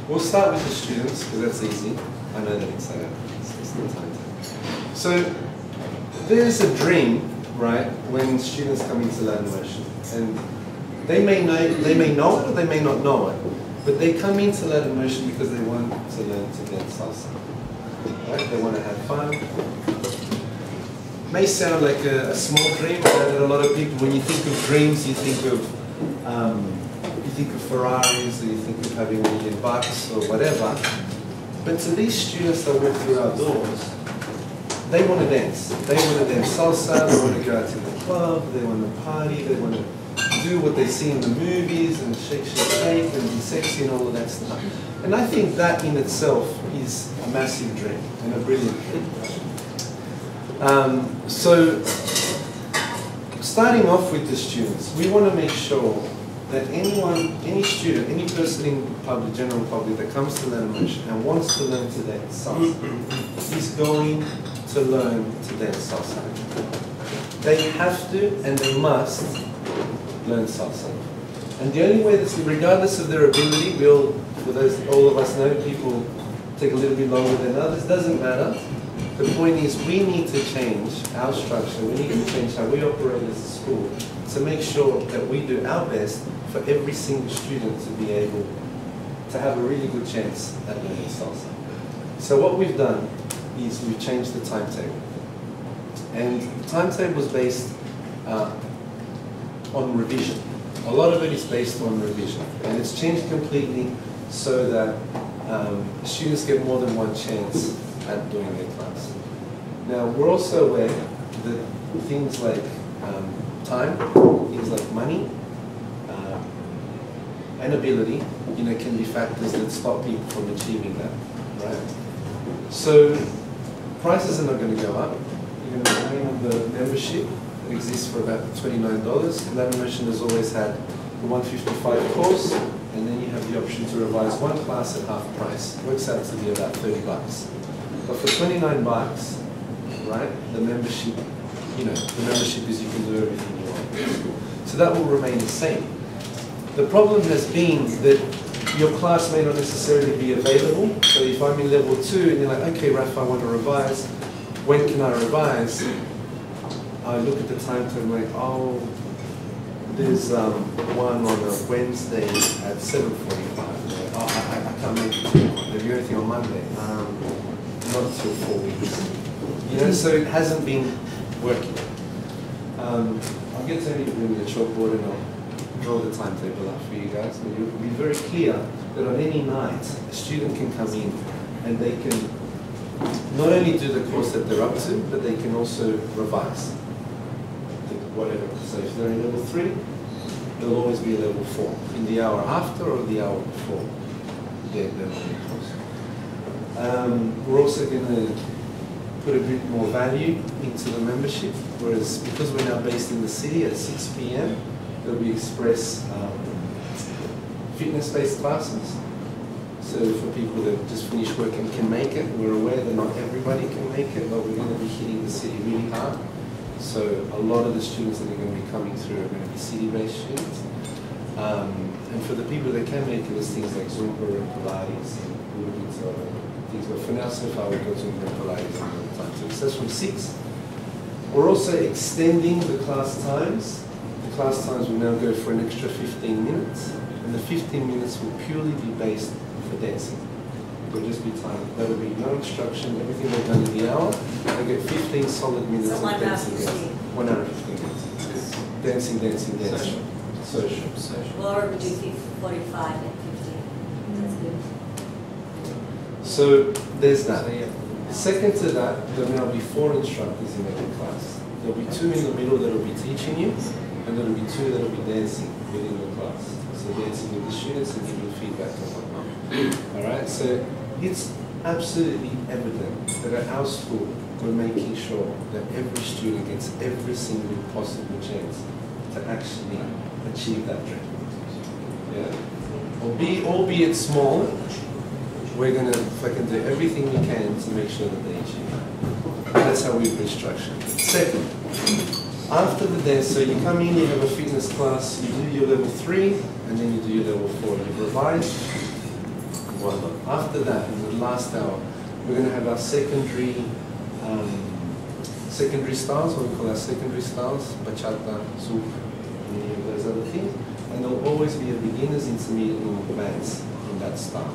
We'll start with the students, because that's easy. I know that it's the timetable. So, there's a dream, right, when students come into Latin Motion. And they may know it or they may not know it. But they come into Latin Motion because they want to learn to dance salsa. Right? They want to have fun. May sound like a small dream, but a lot of people, when you think of dreams, you think of Ferraris, or you think of having $1 million or whatever. But to these students that walk through our doors, they want to dance. They want to dance salsa, they want to go out to the club, they want to party, they want to do what they see in the movies and shake and be sexy and all of that stuff. And I think that in itself is a massive dream and a brilliant dream. So, starting off with the students, we want to make sure that any student, any person in the public, general public that comes to Latin Motion and wants to learn to dance salsa is going to learn to dance salsa. They have to and they must learn salsa. And the only way that's, regardless of their ability, all of us know people take a little bit longer than others, doesn't matter. The point is we need to change our structure, we need to change how we operate as a school to make sure that we do our best for every single student to be able to have a really good chance at learning salsa. So what we've done is we've changed the timetable. And the timetable is based on revision. A lot of it is based on revision. And it's changed completely so that students get more than one chance at doing their class. Now, we're also aware that things like time, things like money, and ability, can be factors that stop people from achieving that, right? So, prices are not going to go up. You're going to remain on the membership. It exists for about $29. Latin Motion has always had the 155 course, and then you have the option to revise one class at half price. It works out to be about $30. But for $29, right, the membership, the membership is you can do everything you want. So that will remain the same. The problem has been that your class may not necessarily be available. So if I'm in level 2 and you're like, okay, Rafa, I want to revise. When can I revise? I look at the timetable and I'm like, oh, there's one on a Wednesday at 7:45. Oh, I can't make it. Have you anything on Monday? Not until 4 weeks. So it hasn't been working. I'll get Tony to bring me a chalkboard and I'll draw the timetable up for you guys. And it'll be very clear that on any night, a student can come in and they can not only do the course that they're up to, but they can also revise. Whatever. So if they're in level 3, there'll always be a level 4 in the hour after or the hour before their level course. We're also going to put a bit more value into the membership, whereas because we're now based in the city at 6 p.m, there'll be express fitness-based classes. So for people that just finished work and can make it, we're aware that not everybody can make it, but we're going to be hitting the city really hard. So a lot of the students that are going to be coming through are going to be city-based students. And for the people that can make it, there's things like Zumba and Pilates and we'll look into other things. But for now, so far, we've got Zumba and Pilates all the time. So that's from 6. We're also extending the class times. The class times will now go for an extra 15 minutes. And the 15 minutes will purely be based for dancing. It'll just be time. There will be no instruction, everything they've done in the hour. They get 15 solid minutes of dancing. 1 hour and 15 minutes. Dancing. Social. Or we do 45 and 15. That's good. So there's that. Second to that, there will now be 4 instructors in every class. There will be 2 in the middle that will be teaching you, and there will be 2 that will be dancing within the class. So dancing with the students and giving feedback and whatnot. Alright, so it's absolutely evident that at our school we're making sure that every student gets every single possible chance to actually achieve that dream. Yeah? Albeit small, we're going to fucking do everything we can to make sure that they achieve that. That's how we've restructured. Second, after the dance, so you come in, you have a fitness class, you do your level 3, and then you do your level 4. You revise. whatever. After that, in the last hour, we're going to have our secondary styles, what we call our secondary styles, bachata, zouk, and any of those other things. And there'll always be a beginner's, intermediate, and advanced in that style.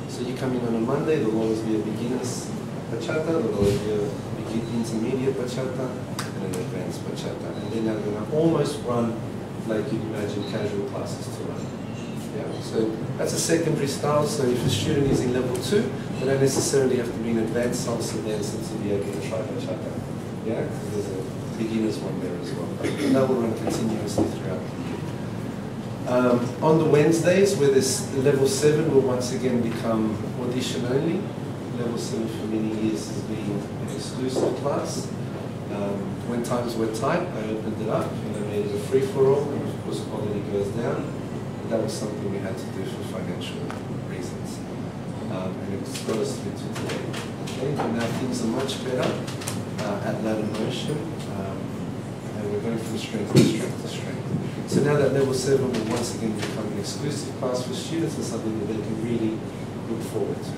So you come in on a Monday, there'll always be a beginner's bachata, there'll always be a intermediate bachata, and an advanced bachata. And then they're going to almost run like you'd imagine casual classes to run. Yeah, so that's a secondary style. So if a student is in level 2, they don't necessarily have to be an advanced salsa dancer to be able to try bachata. Yeah, because there's a beginner's one there as well. And that will run continuously throughout the year. On the Wednesdays, where this level 7 will once again become audition only. Level 7 for many years has been an exclusive class. When times were tight, I opened it up and I made it a free-for-all, and of course quality goes down. But that was something we had to do for financial reasons. And it's got us through to today. Okay? But now things are much better at ladder motion, and we're going from strength to strength to strength. So now that level 7 will once again become an exclusive class for students and something that they can really look forward to.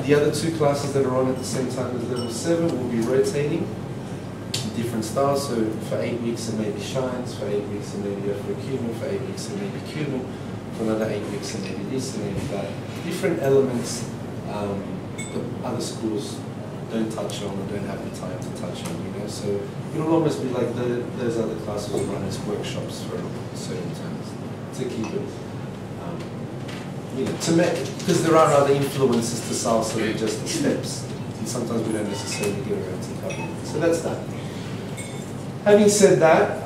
The other 2 classes that are on at the same time as level 7 will be rotating in different styles. So for 8 weeks it may be shines, for 8 weeks it may be Afro-Cuban, for 8 weeks it may be Cuban, for another 8 weeks it may be this, it may be that. Different elements that other schools don't touch on or don't have the time to touch on, you know. So it'll almost be like those other classes will run as workshops for certain times to keep it. You know, to make, because there are other influences to salsa than just the steps, and sometimes we don't necessarily get around to covering it. So that's that. Having said that,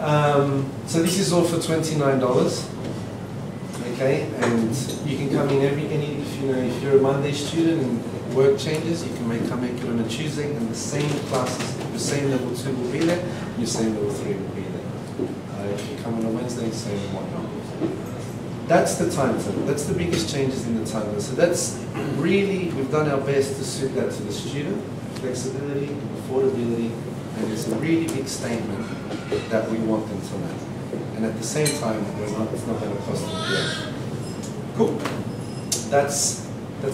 so this is all for $29, okay? And you can come in if you're a Monday student and work changes, you can come make it on a Tuesday, and the same classes, the same level 2 will be there, and your same level 3 will be there. If you come on a Wednesday, same and whatnot. That's the timetable. That's the biggest changes in the timetable. So that's really, we've done our best to suit that to the student. Flexibility, affordability, and it's a really big statement that we want them to make. And at the same time, it's not going to cost them yet. Cool. That's that.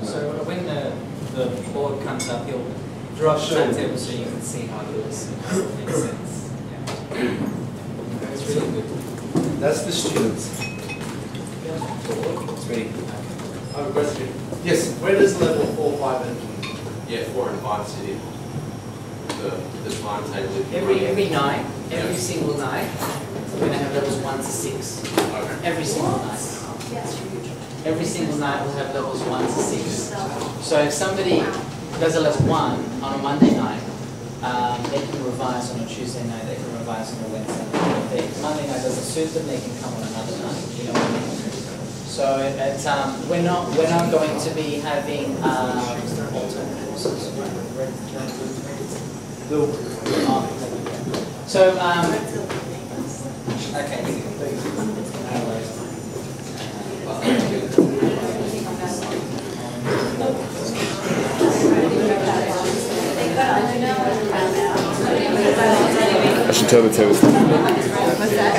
So when the board comes up, he'll draw a timetable so you can see how it looks. Makes sense. Yeah. It's really good. That's the students. It's me. I have a question. Yes. Where does level 4, 5, and 4 and 5 sit in the timetable? Every night, every single night, we're going to have levels 1 to 6. Okay. Every single night. Every single night we'll have levels 1 to 6. So if somebody does a level 1 on a Monday night, they can revise on a Tuesday night, they can revise on a Wednesday night. If Monday night doesn't suit them, they can come on another night. You know what I mean? So we're not going to be having alternate courses. So okay. I should tell the tales. What's that?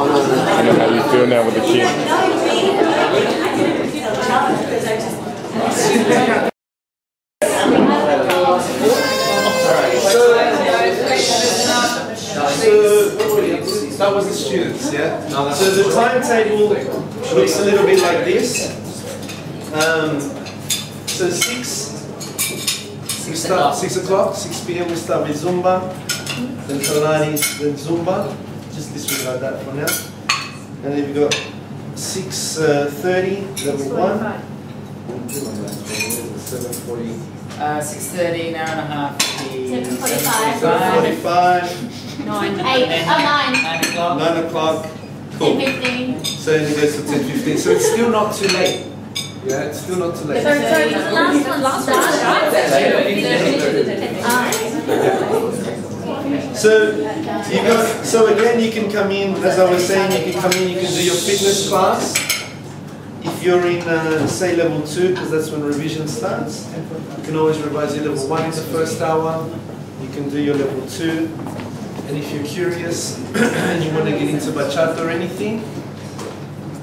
I know how you feel now with the kid. So that was the students, yeah? So the timetable looks a little bit like this. So 6 o'clock, 6 p.m. we start with Zumba, then Pilates, then Zumba. Just disregard that for now. And then we've got 6:30, level 1. 7:40. 6:30, an hour and a half. 7:45. 7:45. 9 o'clock. 9 o'clock. Cool. 10:15. So then it goes to 10:15. So it's still not too late. Yeah, it's still not too late. So the last one started, So again, you can come in, as I was saying, you can come in, you can do your fitness class. If you're in, say, level 2, because that's when revision starts, you can always revise your level 1 in the first hour. You can do your level 2. And if you're curious and you want to get into bachata or anything,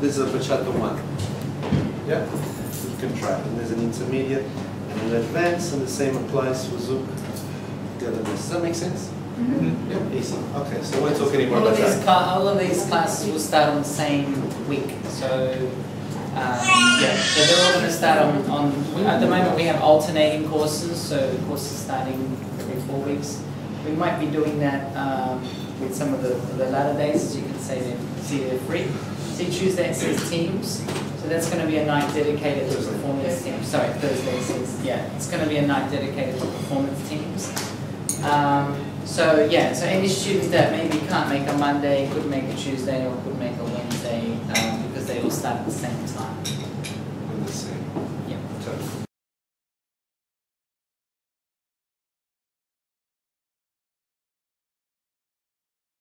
there's a bachata 1. Yeah? You can try it. And there's an intermediate and an advanced, and the same applies for zouk. The other. Does that make sense? Mm-hmm. Yeah, easy. Okay, so we're talking anymore All about that. all of these classes will start on the same week. So, so they're all going to start on, at the moment we have alternating courses, so the course is starting every 4 weeks. We might be doing that with some of the latter days, as you can see they're free. See, Tuesday it says teams, so that's going to be a night dedicated to performance teams. Sorry, Thursday says, it's going to be a night dedicated to performance teams. So any student that maybe can't make a Monday, could make a Tuesday, or could make a Wednesday, because they all start at the same time.